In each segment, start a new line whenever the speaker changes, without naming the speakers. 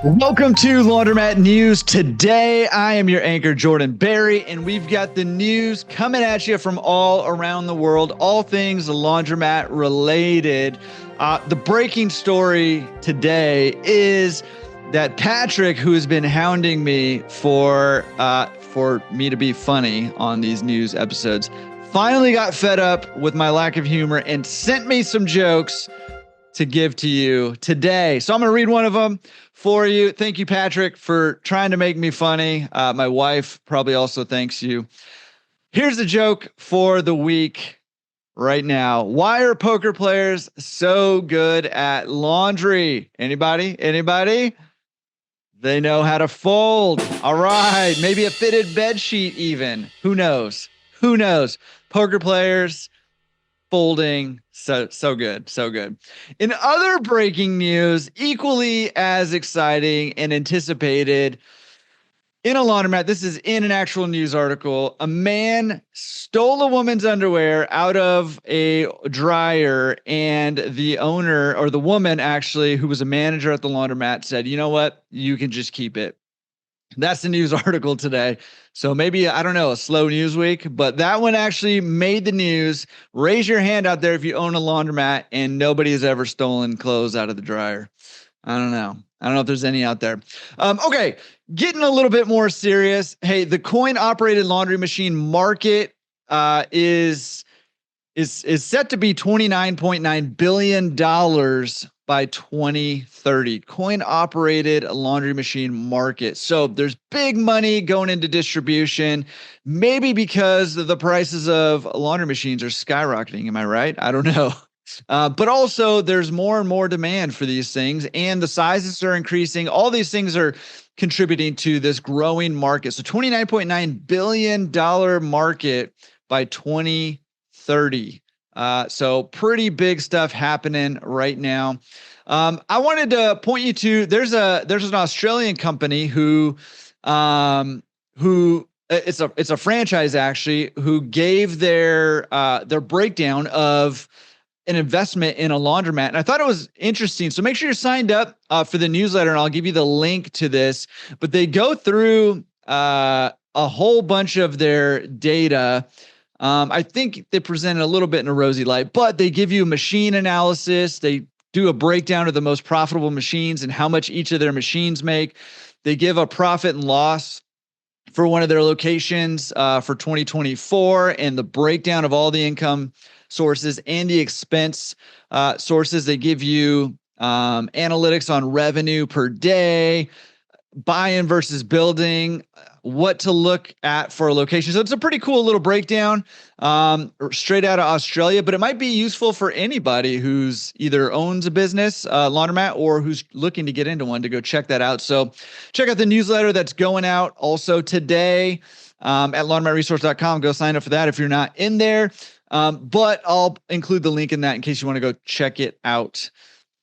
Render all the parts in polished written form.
Welcome to Laundromat News Today. I am your anchor, Jordan Berry, and we've got the news coming at you from all around the world, all things laundromat related. The breaking story today is that Patrick, who has been hounding me for me to be funny on these news episodes, finally got fed up with my lack of humor and sent me some jokes to give to you today. So I'm going to read one of them for you. Thank you, Patrick, for trying to make me funny. My wife probably also thanks you. Here's the joke for the week right now. Why are poker players so good at laundry? Anybody? They know how to fold. All right. Maybe a fitted bed sheet even. Who knows? Poker players folding. So good. In other breaking news, equally as exciting and anticipated in a laundromat, this is in an actual news article. A man stole a woman's underwear out of a dryer, and the owner, or the woman actually, who was a manager at the laundromat, said, "You know what? You can just keep it." That's the news article today. So maybe, I don't know, a slow news week, but that one actually made the news. Raise your hand out there if you own a laundromat and nobody has ever stolen clothes out of the dryer. I don't know if there's any out there. Okay, getting a little bit more serious. Hey, the coin-operated laundry machine market is set to be $29.9 billion by 2030. Coin-operated laundry machine market. So there's big money going into distribution, maybe because the prices of laundry machines are skyrocketing. Am I right? I don't know. But also there's more and more demand for these things, and the sizes are increasing. All these things are contributing to this growing market. So $29.9 billion market by 2030. So pretty big stuff happening right now. I wanted to point you to, there's an Australian company who it's a franchise actually, who gave their breakdown of an investment in a laundromat. And I thought it was interesting. So make sure you're signed up for the newsletter, and I'll give you the link to this. But they go through a whole bunch of their data. I think they present it a little bit in a rosy light, but they give you machine analysis. They do a breakdown of the most profitable machines and how much each of their machines make. They give a profit and loss for one of their locations for 2024, and the breakdown of all the income sources and the expense sources. They give you analytics on revenue per day, buy-in versus building, what to look at for a location. So it's a pretty cool little breakdown straight out of Australia, but it might be useful for anybody who's either owns a business, laundromat, or who's looking to get into one, to go check that out. So check out the newsletter that's going out also today at laundromatresource.com. Go sign up for that if you're not in there. But I'll include the link in that in case you want to go check it out.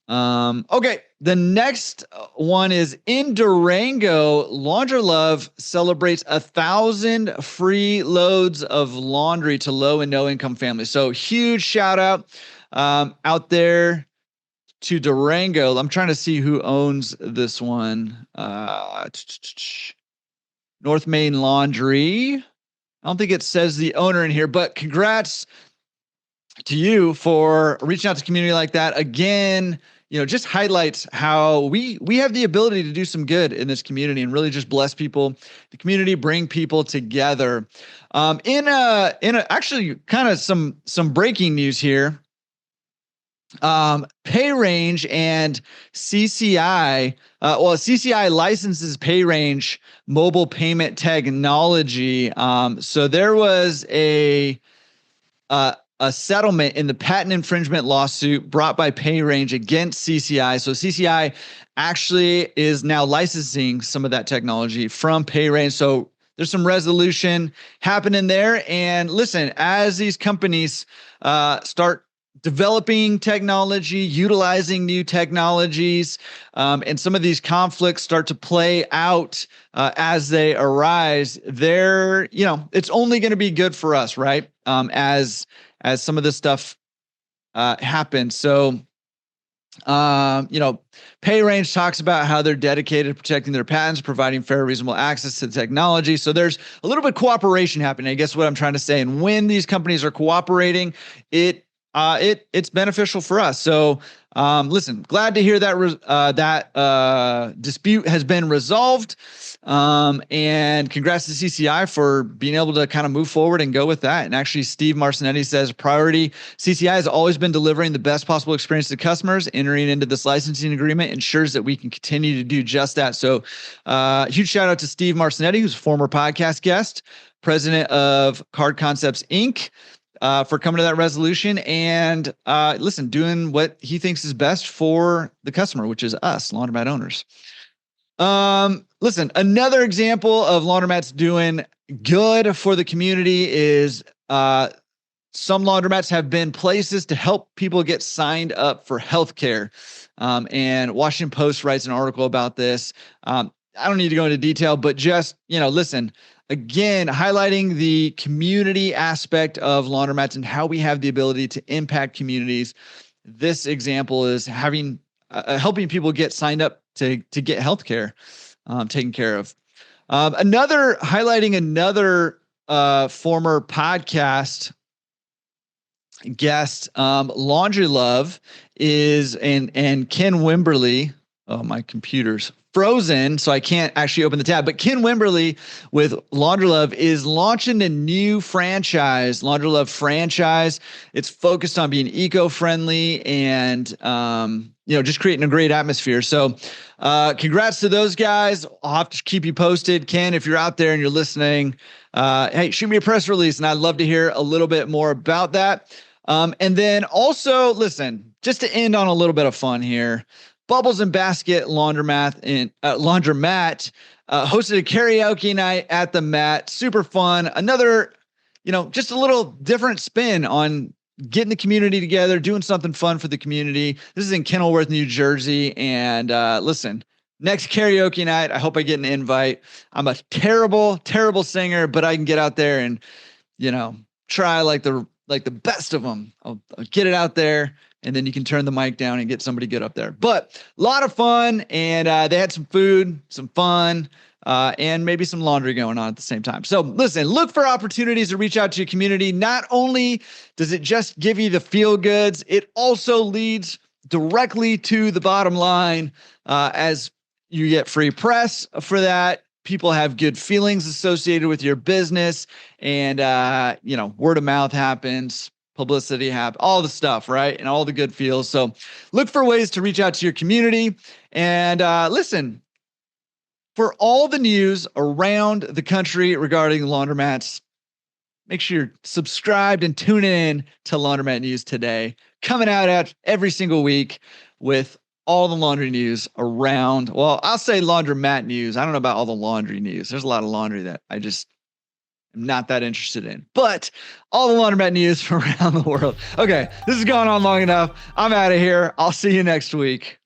Okay. The next one is in Durango. Laundrolove celebrates 1,000 free loads of laundry to low and no income families. So huge shout out out there to Durango. I'm trying to see who owns this one. North Main Laundry. I don't think it says the owner in here, but congrats to you for reaching out to community like that. Again, just highlights how we have the ability to do some good in this community and really just bless people, the community, bring people together. In actually kind of some breaking news here. PayRange and CCI. CCI licenses PayRange mobile payment technology. So there was a settlement in the patent infringement lawsuit brought by PayRange against CCI. So CCI actually is now licensing some of that technology from PayRange. So there's some resolution happening there. And listen, as these companies start developing technology, utilizing new technologies, and some of these conflicts start to play out as they arise, it's only going to be good for us, right? As some of this stuff happens. So You know, Pay Range talks about how they're dedicated to protecting their patents, providing fair, reasonable access to technology. So there's a little bit of cooperation happening. I guess what I'm trying to say. And when these companies are cooperating, it's beneficial for us. So listen, glad to hear that dispute has been resolved. And congrats to CCI for being able to kind of move forward and go with that. And actually, Steve Marcinetti says priority CCI has always been delivering the best possible experience to customers. Entering into this licensing agreement ensures that we can continue to do just that. So huge shout out to Steve Marcinetti, who's a former podcast guest, president of Card Concepts Inc., for coming to that resolution and listen, doing what he thinks is best for the customer, which is us, laundromat owners. Listen, another example of laundromats doing good for the community is some laundromats have been places to help people get signed up for healthcare. And Washington Post writes an article about this. I don't need to go into detail, but just, listen, again, highlighting the community aspect of laundromats and how we have the ability to impact communities. This example is helping people get signed up to get healthcare taken care of. Highlighting another former podcast guest, Laundry Love is and Ken Wimberly. Oh, my computer's frozen, so I can't actually open the tab. But Ken Wimberly with Laundry Love is launching a new franchise, Laundry Love franchise. It's focused on being eco-friendly and just creating a great atmosphere. So congrats to those guys. I'll have to keep you posted. Ken, if you're out there and you're listening, hey, shoot me a press release, and I'd love to hear a little bit more about that. And then also, listen, just to end on a little bit of fun here, Bubbles and Basket Laundromat hosted a karaoke night at the Mat. Super fun. Another, just a little different spin on getting the community together, doing something fun for the community. This is in Kenilworth, New Jersey. And listen, next karaoke night, I hope I get an invite. I'm a terrible, terrible singer, but I can get out there and, try like the best of them. I'll get it out there. And then you can turn the mic down and get somebody good up there. But a lot of fun, and they had some food, some fun, and maybe some laundry going on at the same time. So listen, look for opportunities to reach out to your community. Not only does it just give you the feel goods, it also leads directly to the bottom line as you get free press for that. People have good feelings associated with your business, and word of mouth happens. Publicity happen, all the stuff, right? And all the good feels. So look for ways to reach out to your community and listen, for all the news around the country regarding laundromats, make sure you're subscribed and tune in to Laundromat News Today, coming out every single week with all the laundry news around. Well, I'll say laundromat news. I don't know about all the laundry news. There's a lot of laundry that I just I'm not that interested in, but all the laundromat news from around the world. Okay, this has gone on long enough. I'm out of here. I'll see you next week.